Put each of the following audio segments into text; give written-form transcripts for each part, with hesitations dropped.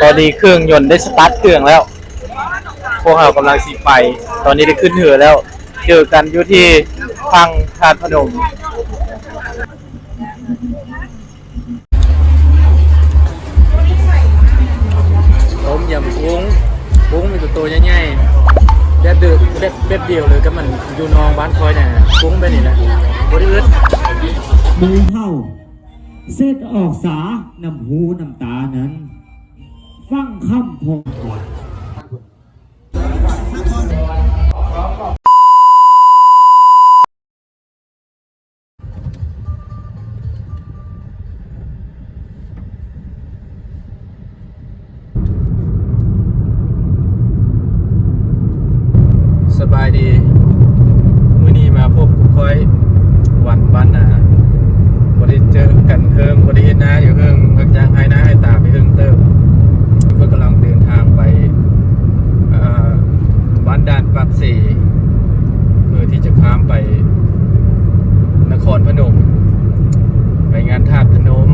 ตอนนี้เครื่องยนต์ได้สตาร์ทเครื่องแล้วพวกเรากำลังสีไปตอนนี้ได้ขึ้นเหือแล้วเจอกันอยู่ที่พังธาตุพนมต้มยำกุ้งมีตัวใหญ่ๆแบบเดือดแบบเดียวเลยก็มันอยู่นองบ้านคอยเนี่ยกุ้งไปนี่แหละบริอึดมือเท่าเส้นออกสาน้ำหูน้ำตานั้นฟังคำพงสบายดีมื้อนี้มาพบคอยวันบ้านนาบริเจอกันเพิ่มบริเห็นหน้าอยู่เพิ่มเพิ่งจะให้หน้าให้ตาไปเพิ่มเติมเพื่อกำลังเดินทางไปบ้านด่านปากเสเพื่อที่จะข้ามไปนครพนมไปงานธาตุพนม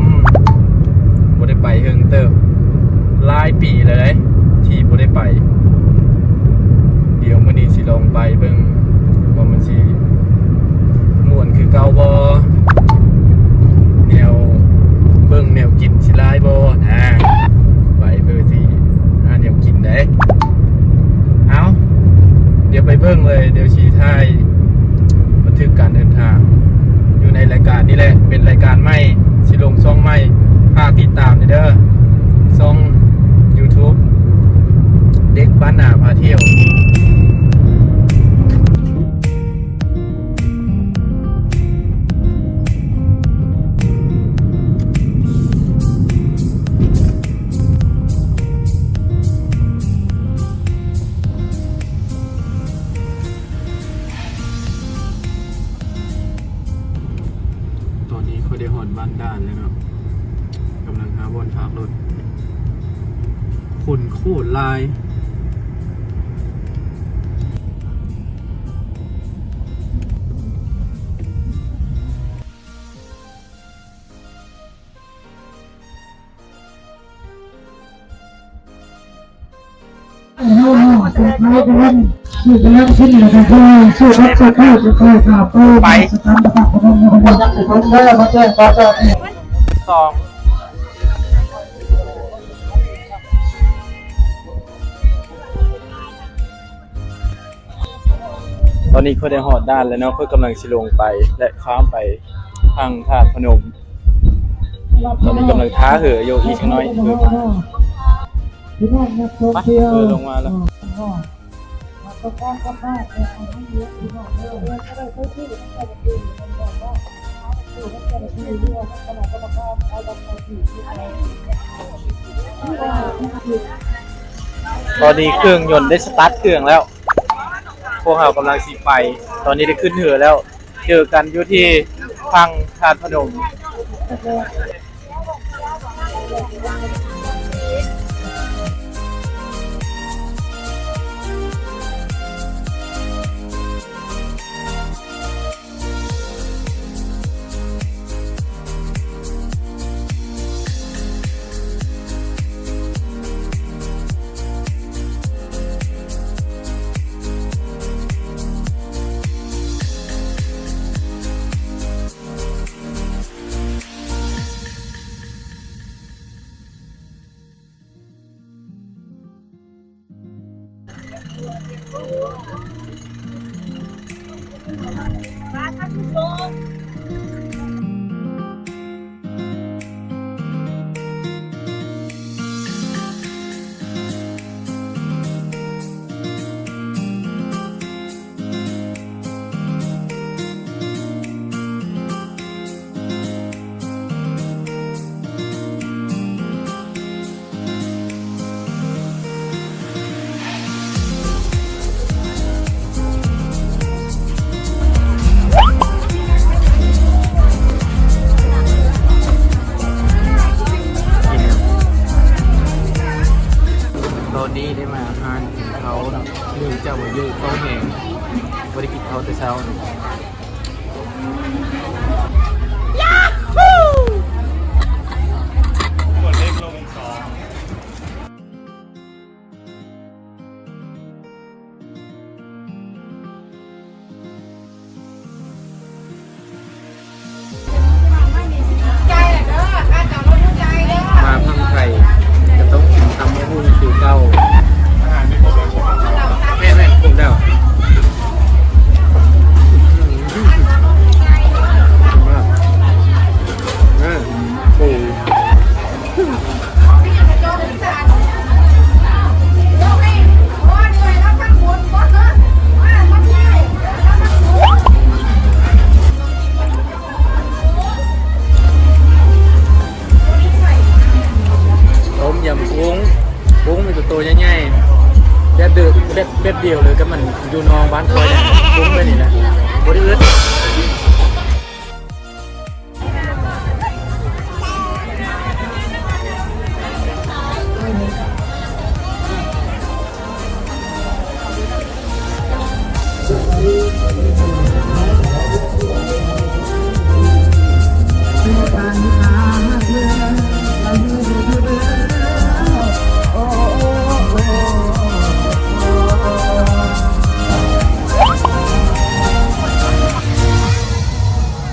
บ่ได้ไปเพิ่มเติมหลายปีเลยที่บ่ได้ไปเดี๋ยวมื้อนี้สิลองไปเบิ่งว่ามันสิม่วนคือเก่าบ่แนวเบิ่งแนวกินสิหลายบ่ไปเพื่อสิหาแนวกินได้เอาเดี๋ยวไปเบิ่งเลยเดี๋ยวสิถ่ายบันทึกการเดินทางอยู่ในรายการนี้แหละเป็นรายการใหม่สิลงช่องใหม่ฝากติดตามเด้อช่อง YouTube เด็กบ้านนาพาเที่ยวตอนนี้เขาได้หอดบ้านด่านแล้วเนาะกำลังหาบนฝากรถคนโคตรลายไปสองตอนนี้เขาได้หอดด้านแล้วเนาะเพื่อกำลังสิลงไปและข้ามไปทางธาตุพนมตอนนี้กำลังท้าเหือโยอีกน้อยลงมาแล้วตอนนี้เครื่องยนต์ได้สตาร์ทเครื่องแล้วพวกเรากำลังสีไปตอนนี้ได้ขึ้นเหือแล้วเจอกันอยู่ที่พังธาตุพนมแต่เช้า บุ้งเป็นตัวใหญ่ๆจะดื้อเบ็ดเดียวเลยก็มันอยู่นองบ้านคอยเนี่ยบุ้งไปนี่แหละบริอึด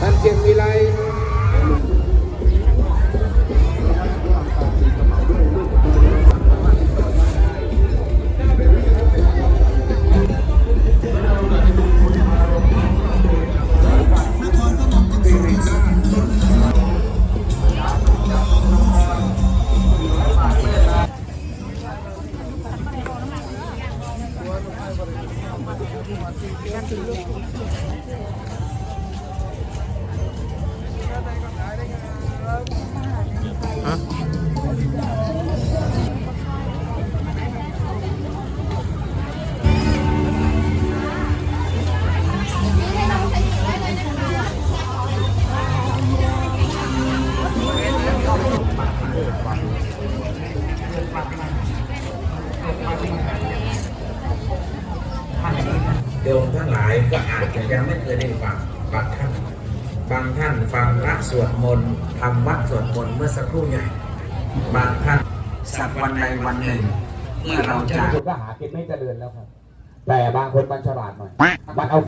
ท่านเก่งวิไลโยมทั้งหลายก็อาจจะยังไม่เคยได้ฟังบางท่านฟังพระสวดมนต์ทำวัดสวดมนต์เมื่อสักครู่ใหญ่บางท่านสักวันใดวันหนึ่งเมื่อเราจะคนก็หากินไม่เจริญแล้วครับแต่บางคนมันฉลาดหน่อยมันเอา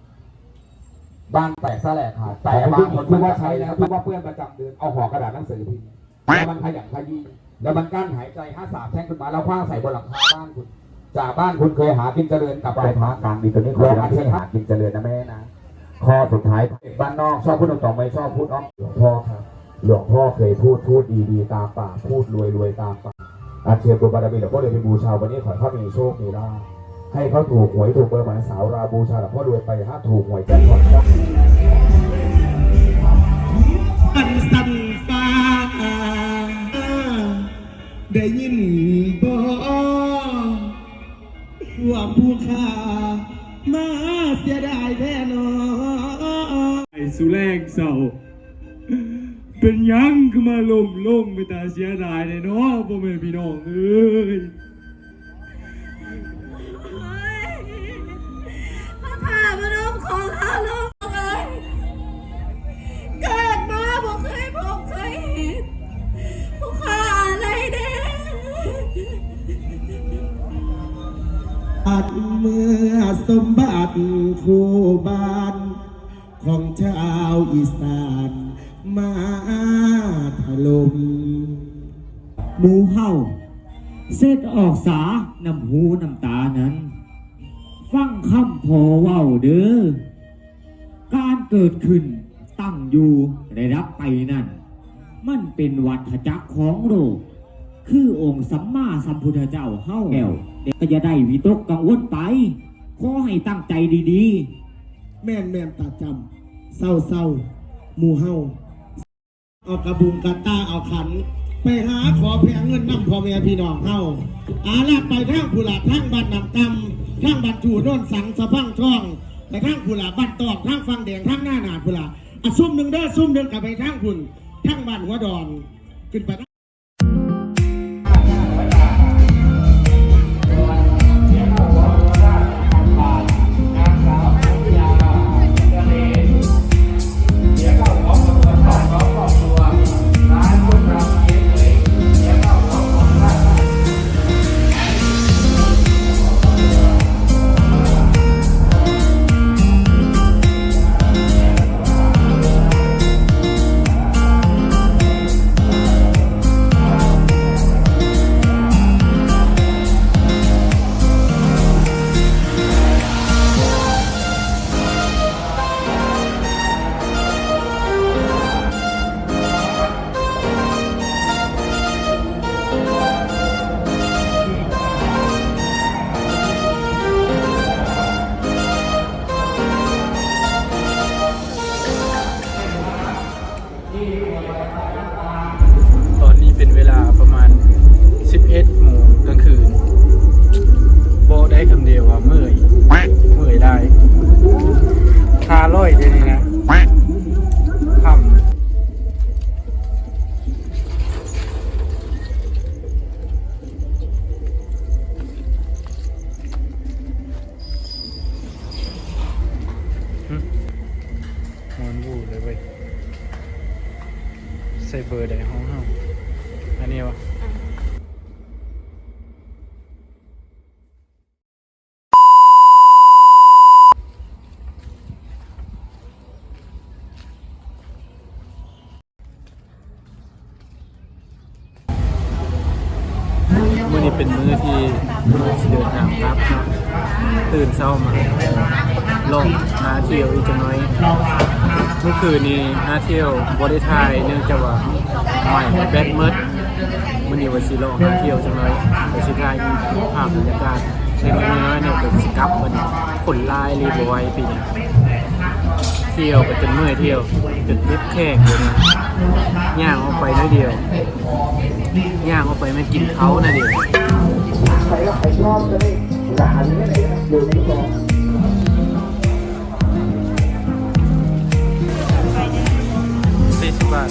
บ้านแตกซะแหละครับแต่บางคนคิดว่าใช้แล้วคิดว่าเพื่อนประจำเดือนเอาห่อกระดาษหนังสือพิมพ์แล้วมันขยันขยี้แล้วมันกั้นหายใจห้าสาบแช่งขึ้นมาแล้วคว้างใส่บนหลังคาบ้านคุณจากบ้านคุณเคยหากินเจริญกับไปพระกลางมีตัวนี้ขอหาที่หากินเจริญนะแม่นะข้อสุดท้ายเด็กบ้านนอกชอบพูดตรงๆไม่ชอบพูดอ้อมหลวงพ่อครับหลวงพ่อเคยพูดดีๆตามปากพูดรวยตามปากอาเชียบุญบารมีหลวงพ่อเลยไปบูชาวันนี้ขอให้เขามีโชคมีลาภให้เขาถูกหวยถูกเบอร์หมายสาวราบูชาหลวงพ่อรวยไปถ้าถูกหวยแจ็คพอตครับสันฟ้าได้ยินบ่ว่าผู้ข้ามาเสียดายแท้นอไอ้สุแรงเศร้าเป็นยังคือมาลงไปตาเสียดายเลยเนาะพ่อแม่พี่น้องเอ้ยพระพามนุษย์ของข้าลงเลยเกิดมาบอกเคยพบเคยเห็นพวกข้าอะไรเด้อัดเมื่อสมบัติคู่บ้านของชาวอีสานมาถล่มหมูเห่าเสร็จออกสานำหูนำตานั้น ฟังคำพอเว้าเด้อการเกิดขึ้นตั้งอยู่ได้รับไปนั่นมันเป็นวัฏจักรของโลกคือองค์สัมมาสัมพุทธเจ้าเฮ้าแล้วเด็กก็จะได้วิตกกังวลไปขอให้ตั้งใจดีๆแม่นตาจำเศร้าหมู่เฮาเอากระบุงกระตาเอาขันไปหาขอแพงเงินนำพ่อแม่พี่น้องเฮาลากไปทางผู้หลาทางบ้านนำกำทางบ้านจู่โน่นสังสะพังช่องไปทางผู้หลาบ้านตอกทางฟังแดงทางหน้าหนาผู้หลาซุ่มหนึ่งเด้อซุ่มหนึ่งกลับไปทางคุณทางบ้านหัวดอนขึ้นไป ใส่เบอร์ใดห้องเฮาอันนี้วะมื้อนี้เป็นมื้อที่เดินทางครับเนาะตื่นเช้ามาลองหาเที่ยวอีกจังน้อยเมื่อคืนนี้หาเที่ยวบ่ได้ถ่ายเนื่องจากว่าใหม่แบตหมดมื้อนี้ว่าสิลองหาเที่ยวจังน้อยไปสิถ่ายภาพบรรยากาศเล็กๆน้อยๆเนี่ยก็สิกลับมันคนลายรีบบ่ไหวปีนี้เที่ยวก็จนเมื่อยเที่ยวจนเจ็บแข้งเลยนะย่างออกไปน้อยเดียวย่างออกไปไม่กินเขานะเดียว40 บาท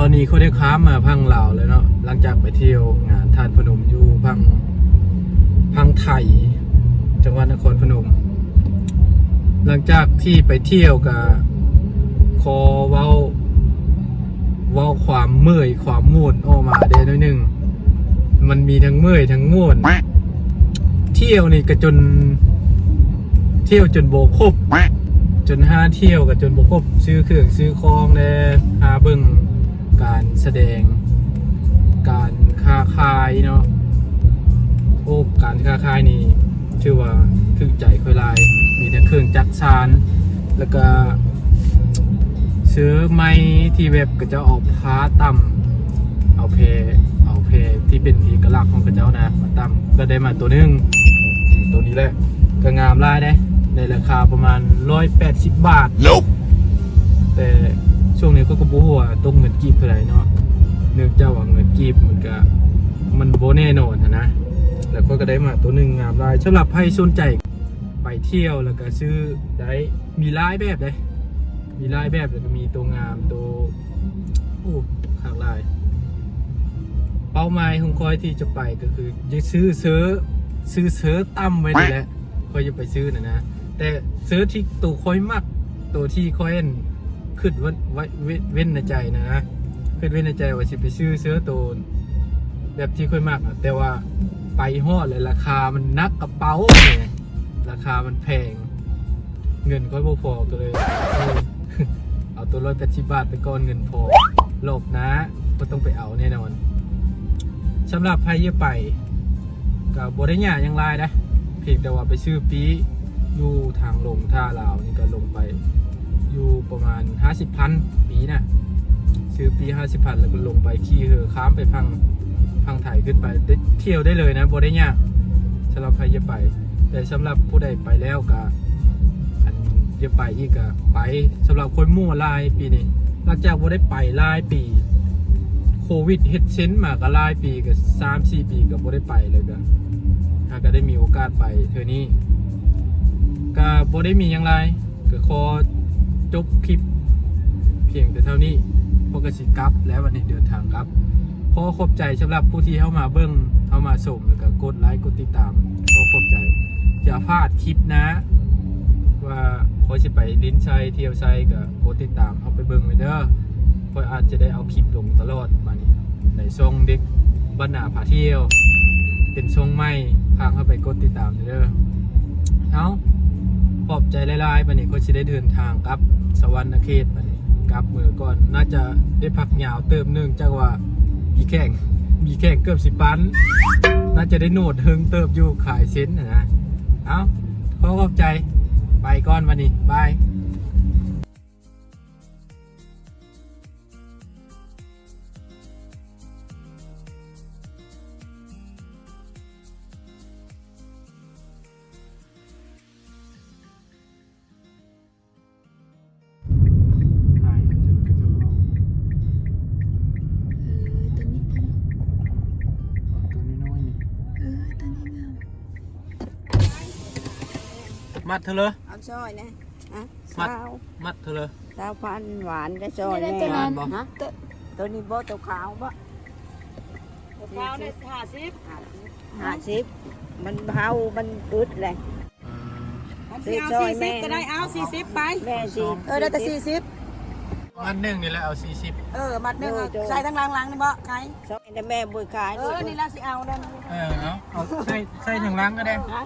ตอนนี้เขาได้ค้ามาพังลาวแล้วเนาะหลังจากไปเที่ยวงานทานพนมอยู่พังไทยจังหวัดนครพนม หลังจากที่ไปเที่ยวกับคอเว้าความเมื่อยความม่วนออกมาได้น้อยหนึ่งมันมีทั้งเมื่อยทั้งม่วนเที่ยวนี่ก็จนเที่ยวจนโบครบจนหาเที่ยวกับจนโบครบซื้อเครื่องซื้อของแน่หาเบิ่งการแสดงการค้าขายเนาะโอ้การค้าขายนี่ชื่อว่าถึงใจค่อยลายมีทั้งเครื่องจักรสานแล้วก็ซื้อไม้ที่เว็บก็จะออกพ้าต่ำเอาเพที่เป็นเอกลักษณ์ของกระเจ้านะมาต่ำก็ได้มาตัวนึงตัวนี้แหละก็งามลายได้ในราคาประมาณ180 บาท แต่ช่วงนี้ก็บ่ฮู้ว่าตกเงินกีบเท่าไหร่เนาะเนื่องจากว่าเงินกีบมันบ่แน่นอนนะแล้วก็ได้มาตัวนึงงามลายสำหรับใครสนใจไปเที่ยวแล้วก็ซื้อได้มีหลายแบบเลยมีหลายแบบแล้วก็มีตัวงามตัวโอ้หลากหลายเป้าหมายของคอยที่จะไปก็คือจะซื้อเสื้อตั้มไว้นี่แหละคอยจะไปซื้อนะแต่ซื้อที่ตัวคอยมักตัวที่คอยคิดไว้เว้นในใจนะคิดเว้นในใจว่าสิไปซื้อเสื้อตัวแบบที่คอยมักแต่ว่าไปฮอดเลยราคามันนักกระเป๋าเนี่ยราคามันแพงเงินก็บ่พอก็เลยเอาตัว180 บาทไปก่อนเงินพอหลบนะก็ต้องไปเอาแน่นอนสำหรับใครจะไปกับบริญญายังไลน์นะเพียงแต่ว่าไปซื้อปีอยู่ทางลงท่าลาวนี่ก็ลงไปอยู่ประมาณ50,000ปีนะซื้อปี50,000แล้วก็ลงไปขี่ข้ามไปพังไทยขึ้นไปเที่ยวได้เลยนะบริญญาสำหรับใครจะไปแต่สำหรับผู้ใดไปแล้วก็จะไปอีกก็ไปสำหรับคนมั่วลายปีนี้หลังจากว่าได้ไปลายปีโควิดเฮ็ดเซ้นมาก็ลายปีก็3-4 ปีก็บ่ได้ไปเลยก็ถ้าก็ได้มีโอกาสไปเท่านี้ก็บ่ได้มีอย่างไรก็ขอจบคลิปเพียงแต่เท่านี้พวกก็สิกลับแล้ววันนี้เดินทางกลับขอขอบใจสำหรับผู้ที่เข้ามาเบิ่งเข้ามาชมแล้วก็กดไลค์กดติดตามขอขอบใจอย่าพลาดคลิปนะว่าข อยสิไปลิ้นชัยเที่ยวชัยก็กดติดตามเอาไปเบิ่งไว้เด้อคอยอาจจะได้เอาคลิปลงตลอดมานี่ในช่องเด็กบ้านหน้าพาเที่ยวเป็นช่องใหม่พาเข้าไปกดติดตามเด้อเอาปลอบใจหลายๆมานี่คอยสิได้เดินทางกลับสวรรณเขตมานี่กลับมือก่อนน่าจะได้พักยาวเติมนึงจักว่ามีแข่งเกือบ10 ปันน่าจะได้โหนดเฮิงเติบอยู่ขายเซ็นนะเอาขอขอบใจไปก่อนวันนี้บายมัดเธอเลย เอาซอยนะฮะ มัด สาว มัดเธอเลย สาวพันหวานก็ซอย ได้ แม่ ตัวนั้น ฮะตัวนี้บ่ตัวขาวบ่ ขาวได้50มันเฮามันอึดเลย สิเอา40ก็ได้เอา40ไป แม่สิ ได้แต่40 มัดหนึ่งนี่แหละเอา40 มัดหนึงใส่ทั้งหลังๆนี่บ่ไข่ ซอยแต่แม่บ่ขาย นี่ล่ะสิเอาได้ เอาใส่ถึงล้างก็ได้ ฮะ